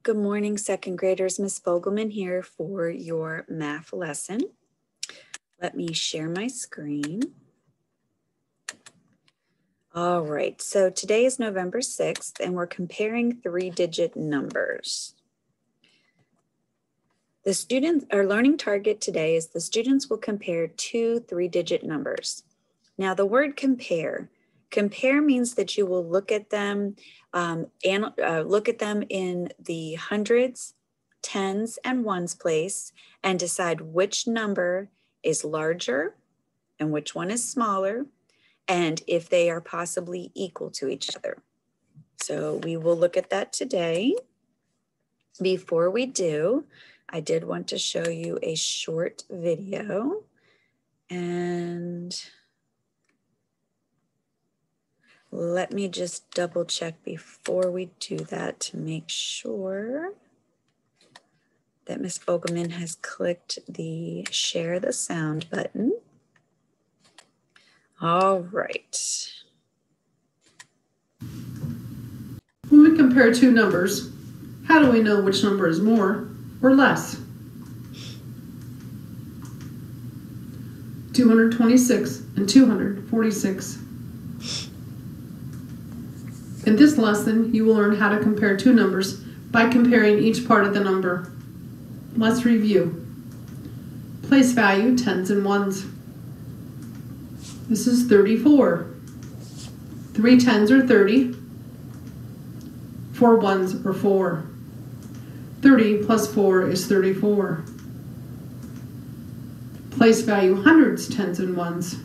Good morning, second graders. Ms. Fogelman here for your math lesson. Let me share my screen. All right, so today is November 6th, and we're comparing three-digit numbers. Our learning target today is the students will compare two three-digit numbers. Now, the word compare means that you will look at them in the hundreds, tens, and ones place and decide which number is larger and which one is smaller, and if they are possibly equal to each other. So we will look at that today. Before we do, I did want to show you a short video, and let me just double check before we do that to make sure that Ms. Fogelman has clicked the share the sound button. All right. When we compare two numbers, how do we know which number is more or less? 226 and 246. In this lesson, you will learn how to compare two numbers by comparing each part of the number. Let's review. Place value, tens and ones. This is 34. 3 tens are 30. 4 ones are 4. 30 plus 4 is 34. Place value, hundreds, tens, and ones.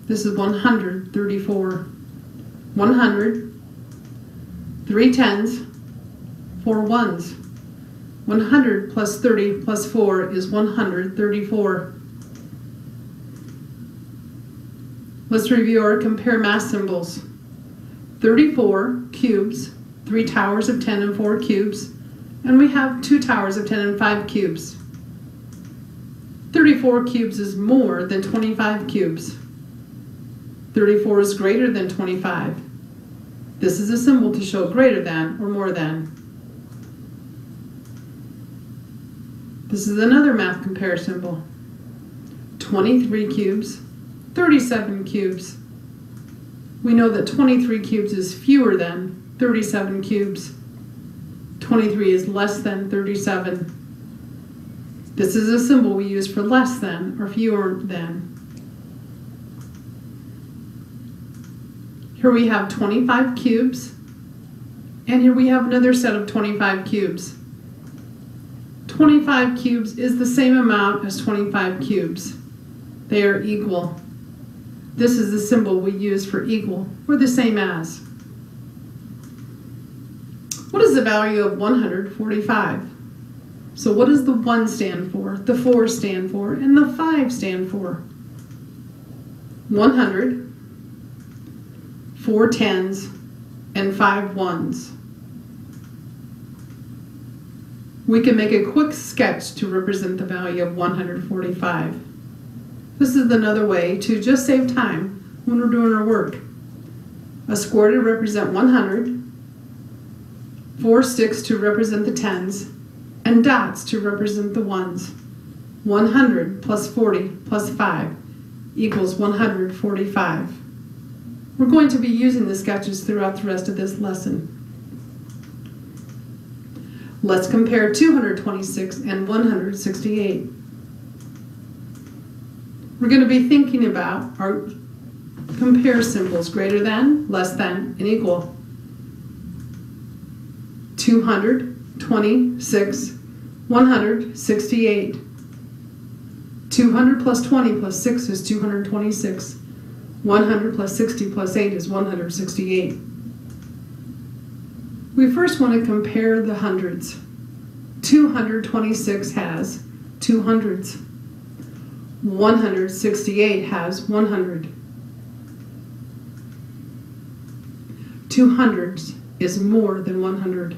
This is 134. 100, 3 tens, 4 ones. 100 plus 30 plus 4 is 134. Let's review our compare math symbols. 34 cubes, 3 towers of 10 and 4 cubes, and we have 2 towers of 10 and 5 cubes. 34 cubes is more than 25 cubes. 34 is greater than 25. This is a symbol to show greater than or more than. This is another math compare symbol. 23 cubes, 37 cubes. We know that 23 cubes is fewer than 37 cubes. 23 is less than 37. This is a symbol we use for less than or fewer than. Here we have 25 cubes, and here we have another set of 25 cubes. 25 cubes is the same amount as 25 cubes. They are equal. This is the symbol we use for equal, or the same as. What is the value of 145? So what does the 1 stand for, the 4 stand for, and the 5 stand for? 100, 4 tens, and 5 ones. We can make a quick sketch to represent the value of 145. This is another way to just save time when we're doing our work. A square to represent 100, 4 sticks to represent the tens, and dots to represent the ones. 100 plus 40 plus 5 equals 145. We're going to be using the sketches throughout the rest of this lesson. Let's compare 226 and 168. We're going to be thinking about our compare symbols: greater than, less than, and equal. 226, 168. 200 plus 20 plus 6 is 226. 100 plus 60 plus 8 is 168. We first want to compare the hundreds. 226 has 2 hundreds. 168 has 100. 2 hundreds is more than 100.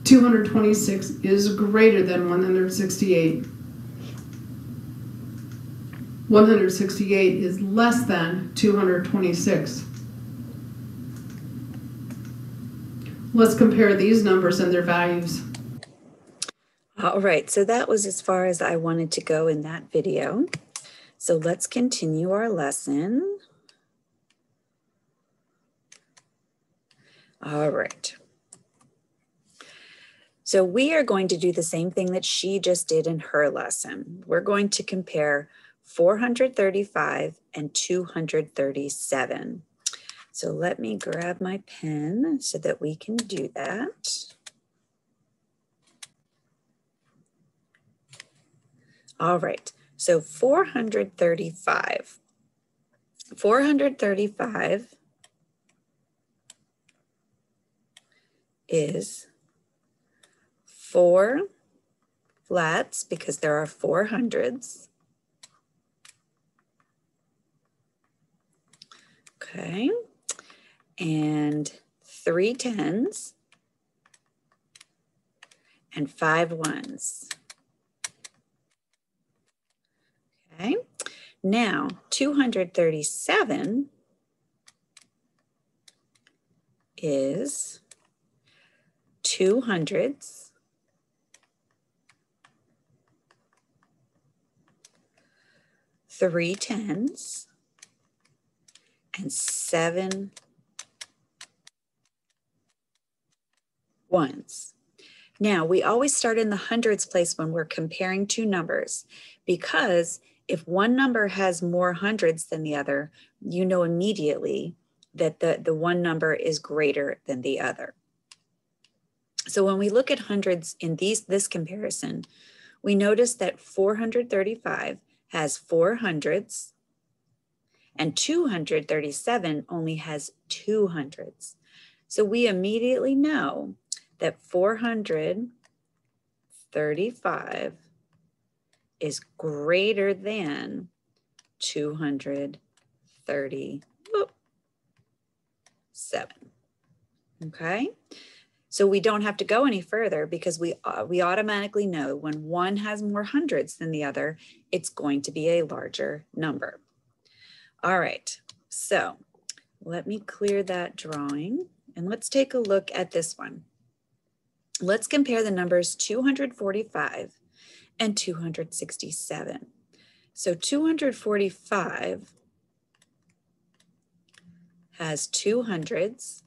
226 is greater than 168. 168 is less than 226. Let's compare these numbers and their values. All right, so that was as far as I wanted to go in that video. So let's continue our lesson. All right. So we are going to do the same thing that she just did in her lesson. We're going to compare 435 and 237. So let me grab my pen so that we can do that. All right, so 435. 435 is 4 flats because there are 4 hundreds. Okay, and 3 tens and 5 ones. Okay, now 237 is 2 hundreds, 3 tens, and 7 ones. Now, we always start in the hundreds place when we're comparing two numbers, because if one number has more hundreds than the other, you know immediately that the one number is greater than the other. So when we look at hundreds in this comparison, we notice that 435 has 4 hundreds and 237 only has 2 hundreds. So we immediately know that 435 is greater than 237. Okay? So we don't have to go any further because we automatically know when one has more hundreds than the other, it's going to be a larger number. All right, so let me clear that drawing and let's take a look at this one. Let's compare the numbers 245 and 267. So 245 has 2 hundreds,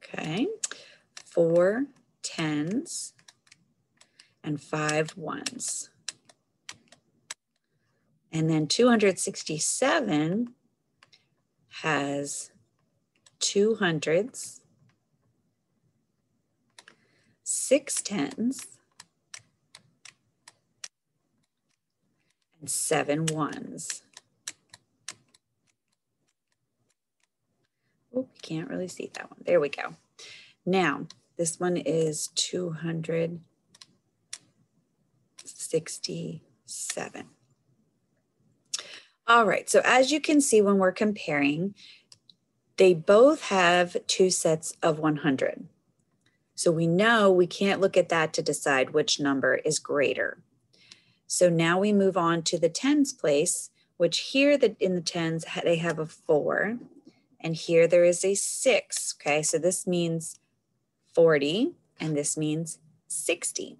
okay, 4 tens, and 5 ones. And then 267 has 2 hundreds, 6 tens, and 7 ones. Oh, you can't really see that one. There we go. Now, this one is 267. All right, so as you can see when we're comparing, they both have 2 sets of 100. So we know we can't look at that to decide which number is greater. So now we move on to the tens place, which here in the tens, they have a 4, and here there is a 6, okay? So this means 40, and this means 60.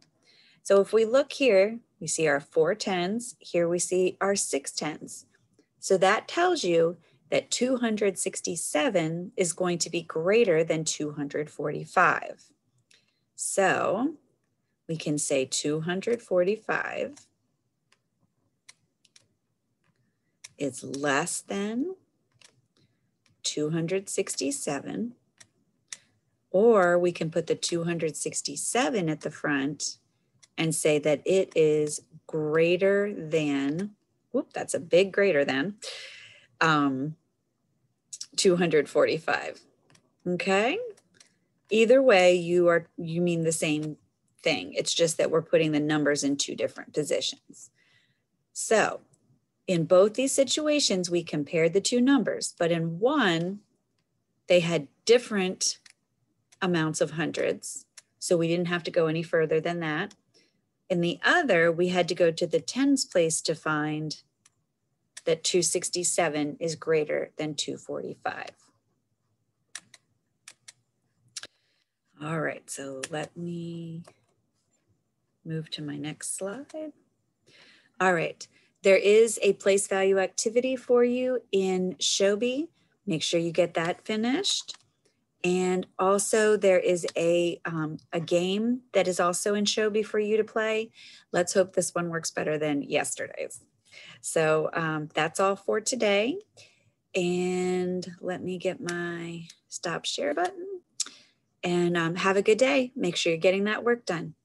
So if we look here, we see our 4 tens, here we see our 6 tens. So that tells you that 267 is going to be greater than 245. So we can say 245 is less than 267, or we can put the 267 at the front and say that it is greater than, whoop, that's a big greater than, 245, okay? Either way, you mean the same thing. It's just that we're putting the numbers in 2 different positions. So in both these situations, we compared the 2 numbers, but in one, they had different amounts of hundreds. So we didn't have to go any further than that. In the other, we had to go to the tens place to find that 267 is greater than 245. All right, so let me move to my next slide. All right, there is a place value activity for you in Shobi. Make sure you get that finished. And also there is a game that is also in Shobi for you to play. Let's hope this one works better than yesterday's. So that's all for today. And let me get my stop share button. And have a good day. Make sure you're getting that work done.